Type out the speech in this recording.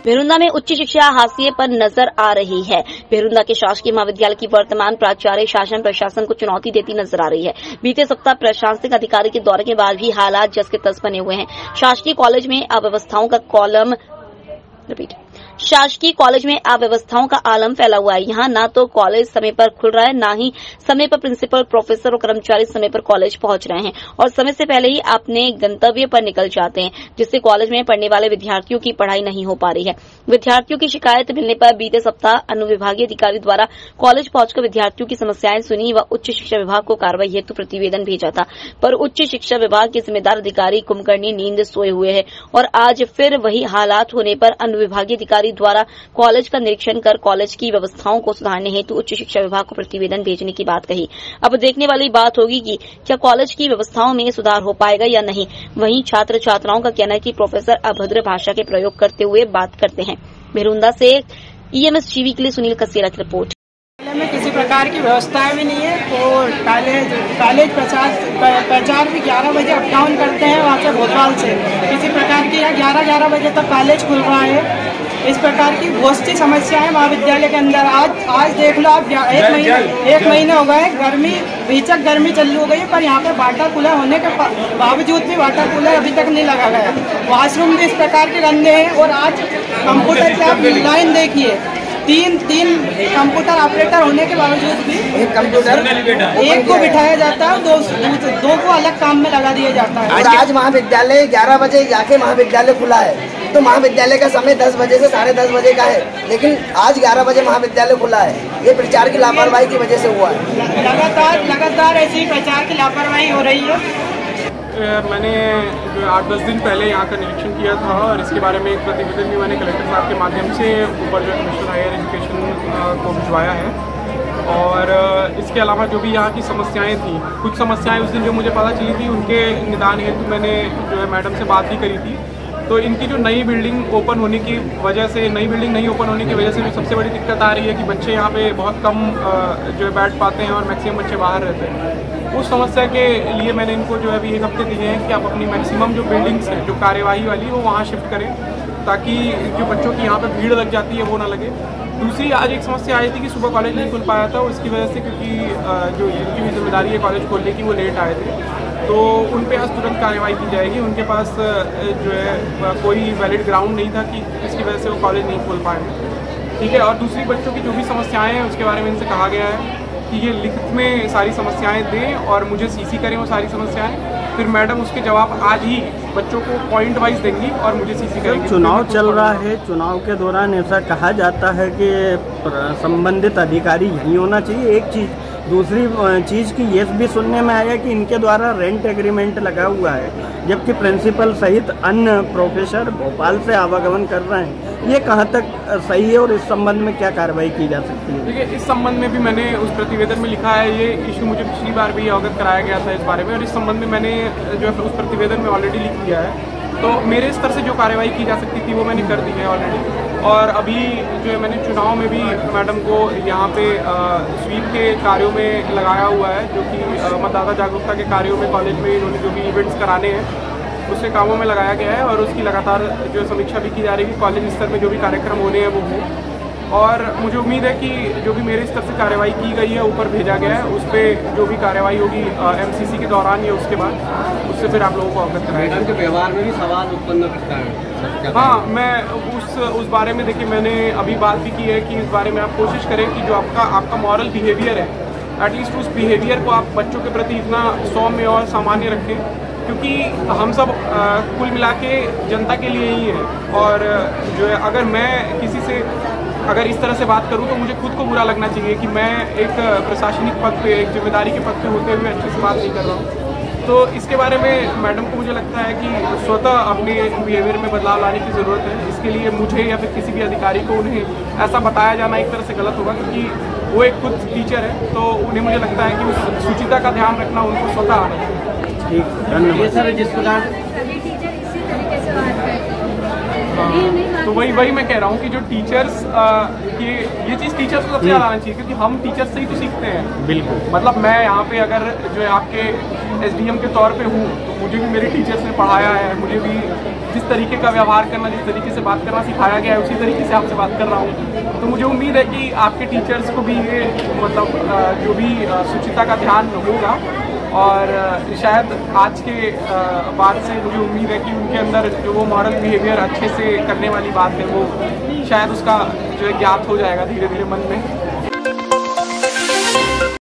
भेरुंदा में उच्च शिक्षा हाशिए पर नजर आ रही है। भेरुंदा के शासकीय महाविद्यालय की वर्तमान प्राचार्य शासन प्रशासन को चुनौती देती नजर आ रही है। बीते सप्ताह प्रशासनिक अधिकारी के दौरे के बाद भी हालात जस के तस बने हुए हैं। शासकीय कॉलेज में अव्यवस्थाओं का आलम फैला हुआ है। यहाँ न तो कॉलेज समय पर खुल रहा है, न ही समय पर प्रिंसिपल, प्रोफेसर और कर्मचारी समय पर कॉलेज पहुंच रहे हैं और समय से पहले ही अपने गंतव्य पर निकल जाते हैं, जिससे कॉलेज में पढ़ने वाले विद्यार्थियों की पढ़ाई नहीं हो पा रही है। विद्यार्थियों की शिकायत मिलने पर बीते सप्ताह अनुविभागीय अधिकारी द्वारा कॉलेज पहुंचकर विद्यार्थियों की समस्याएं सुनी व उच्च शिक्षा विभाग को कार्रवाई हेतु प्रतिवेदन भेजा था, पर उच्च शिक्षा विभाग के जिम्मेदार अधिकारी कुंभकर्णी नींद सोए हुए हैं और आज फिर वही हालात होने पर अनुविभागीय अधिकारी द्वारा कॉलेज का निरीक्षण कर कॉलेज की व्यवस्थाओं को सुधारने हेतु उच्च शिक्षा विभाग को प्रतिवेदन भेजने की बात कही। अब देखने वाली बात होगी कि क्या कॉलेज की व्यवस्थाओं में सुधार हो पाएगा या नहीं। वहीं छात्र छात्राओं का कहना है कि प्रोफेसर अभद्र भाषा के प्रयोग करते हुए बात करते हैं। भेरुंदा से EMS टीवी के लिए सुनील कसेरा की रिपोर्ट। में किसी प्रकार की व्यवस्थाएं भी नहीं है और कॉलेज प्रचार भी 11 बजे अप डाउन करते हैं वहाँ से भोपाल से। किसी प्रकार की यहाँ 11 बजे तक कॉलेज खुल रहा है। इस प्रकार की बहुत सी समस्याएं महाविद्यालय के अंदर आज देख लो आप, एक महीने हो गए, भीषण गर्मी चालू हो गई है, पर यहाँ पे वाटर कूलर होने के बावजूद भी वाटर कूलर अभी तक नहीं लगा गया। वॉशरूम भी इस प्रकार के गंदे हैं और आज कंप्यूटर की आप लाइन देखिए, तीन कंप्यूटर ऑपरेटर होने के बावजूद भी एक को बिठाया जाता है, दो को अलग काम में लगा दिया जाता है। आज महाविद्यालय 11 बजे जाके महाविद्यालय खुला है, तो महाविद्यालय का समय 10 बजे से 10:30 बजे का है, लेकिन आज 11 बजे महाविद्यालय खुला है। ये प्रचार की लापरवाही की वजह से हुआ है। लगातार ऐसी प्रचार की लापरवाही हो रही है। मैंने जो 8-10 दिन पहले यहाँ का निरीक्षण किया था और इसके बारे में एक प्रतिवेदन भी मैंने कलेक्टर साहब के माध्यम से ऊपर जो कमिश्नर हायर एजुकेशन को भिजवाया है। और इसके अलावा जो भी यहाँ की समस्याएं थी, कुछ समस्याएं उस दिन जो मुझे पता चली थी उनके निदान हेतु मैंने जो है मैडम से बात भी करी थी। तो इनकी जो नई बिल्डिंग ओपन होने की वजह से, नई बिल्डिंग नहीं ओपन होने की वजह से जो सबसे बड़ी दिक्कत आ रही है कि बच्चे यहाँ पे बहुत कम जो है बैठ पाते हैं और मैक्सिमम बच्चे बाहर रहते हैं। उस समस्या के लिए मैंने इनको जो है अभी 1 हफ्ते दिए हैं कि आप अपनी मैक्सिमम जो बिल्डिंग्स हैं जो कार्यवाही वाली वो वहाँ शिफ्ट करें, ताकि जो बच्चों की यहाँ पे भीड़ लग जाती है वो ना लगे। दूसरी आज एक समस्या आई थी कि सुबह कॉलेज नहीं खुल पाया था, उसकी वजह से क्योंकि जो इनकी भी जिम्मेदारी है कॉलेज खोलने की, वो लेट आए थे, तो उन पे आज तुरंत कार्रवाई की जाएगी। उनके पास जो है कोई वैलिड ग्राउंड नहीं था कि इसकी वजह से वो कॉलेज नहीं खोल पाए, ठीक है। और दूसरी बच्चों की जो भी समस्याएं हैं उसके बारे में इनसे कहा गया है कि ये लिखित में सारी समस्याएं दें और मुझे CC करें वो सारी समस्याएं, फिर मैडम उसके जवाब आज ही बच्चों को पॉइंट वाइज देंगी और मुझे CC करेंगे। चुनाव चल रहा है, चुनाव के दौरान ऐसा कहा जाता है कि संबंधित अधिकारी यही होना चाहिए, एक चीज़। दूसरी चीज़ की ये भी सुनने में आया कि इनके द्वारा रेंट एग्रीमेंट लगा हुआ है, जबकि प्रिंसिपल सहित अन्य प्रोफेसर भोपाल से आवागमन कर रहे हैं। ये कहाँ तक सही है और इस संबंध में क्या कार्रवाई की जा सकती है? देखिए, इस संबंध में भी मैंने उस प्रतिवेदन में लिखा है, ये इशू मुझे पिछली बार भी अवगत कराया गया था इस बारे में, और इस संबंध में मैंने जो है उस प्रतिवेदन में ऑलरेडी लिख दिया है। तो मेरे स्तर से जो कार्रवाई की जा सकती थी वो मैंने कर दी है ऑलरेडी। और अभी जो है मैंने चुनाव में भी मैडम को यहाँ पे स्वीप के कार्यों में लगाया हुआ है, जो कि मतदाता जागरूकता के कार्यों में कॉलेज में इन्होंने जो भी इवेंट्स कराने हैं उसके कामों में लगाया गया है, और उसकी लगातार जो समीक्षा भी की जा रही है कि कॉलेज स्तर में जो भी कार्यक्रम होने हैं वो हो। और मुझे उम्मीद है कि जो भी मेरे स्तर से कार्रवाई की गई है, ऊपर भेजा गया है, उस पर जो भी कार्रवाई होगी MCC के दौरान या उसके बाद, उससे फिर आप लोगों को अवगत कराएंगे। मैडम के व्यवहार में भी सवाल उत्पन्न करता है। हाँ, मैं उस बारे में देखिए मैंने अभी बात भी की है कि इस बारे में आप कोशिश करें कि जो आपका मॉरल बिहेवियर है, एटलीस्ट उस बिहेवियर को आप बच्चों के प्रति इतना सौम्य और सामान्य रखें, क्योंकि हम सब कुल मिला के जनता के लिए ही हैं। और जो है अगर मैं किसी से अगर इस तरह से बात करूं तो मुझे खुद को बुरा लगना चाहिए कि मैं एक प्रशासनिक पद पे, एक जिम्मेदारी के पद पे होते हुए अच्छे से बात नहीं कर रहा हूं। तो इसके बारे में मैडम को मुझे लगता है कि स्वतः अपने बिहेवियर में बदलाव लाने की ज़रूरत है। इसके लिए मुझे या फिर किसी भी अधिकारी को उन्हें ऐसा बताया जाना एक तरह से गलत होगा, क्योंकि वो एक खुद टीचर है, तो उन्हें मुझे लगता है कि उस शुचिता का ध्यान रखना उनको स्वतः आना चाहिए। ठीक, धन्यवाद। ये सर जिस प्रकार तो वही मैं कह रहा हूँ कि जो टीचर्स ये चीज़ टीचर्स को सबसे ज़्यादा आना चाहिए, क्योंकि हम टीचर्स से ही तो सीखते हैं। बिल्कुल, मतलब मैं यहाँ पे अगर जो है आपके SDM के तौर पे हूँ तो मुझे भी मेरे टीचर्स ने पढ़ाया है, मुझे भी जिस तरीके का व्यवहार करना, जिस तरीके से बात करना सिखाया गया है, उसी तरीके से आपसे बात कर रहा हूँ। तो मुझे उम्मीद है कि आपके टीचर्स को भी ये मतलब जो भी शुचिता का ध्यान होगा, और शायद आज के बाद से मुझे उम्मीद है कि उनके अंदर जो वो मॉरल बिहेवियर अच्छे से करने वाली बात है वो शायद उसका जो है ज्ञात हो जाएगा धीरे धीरे मन में।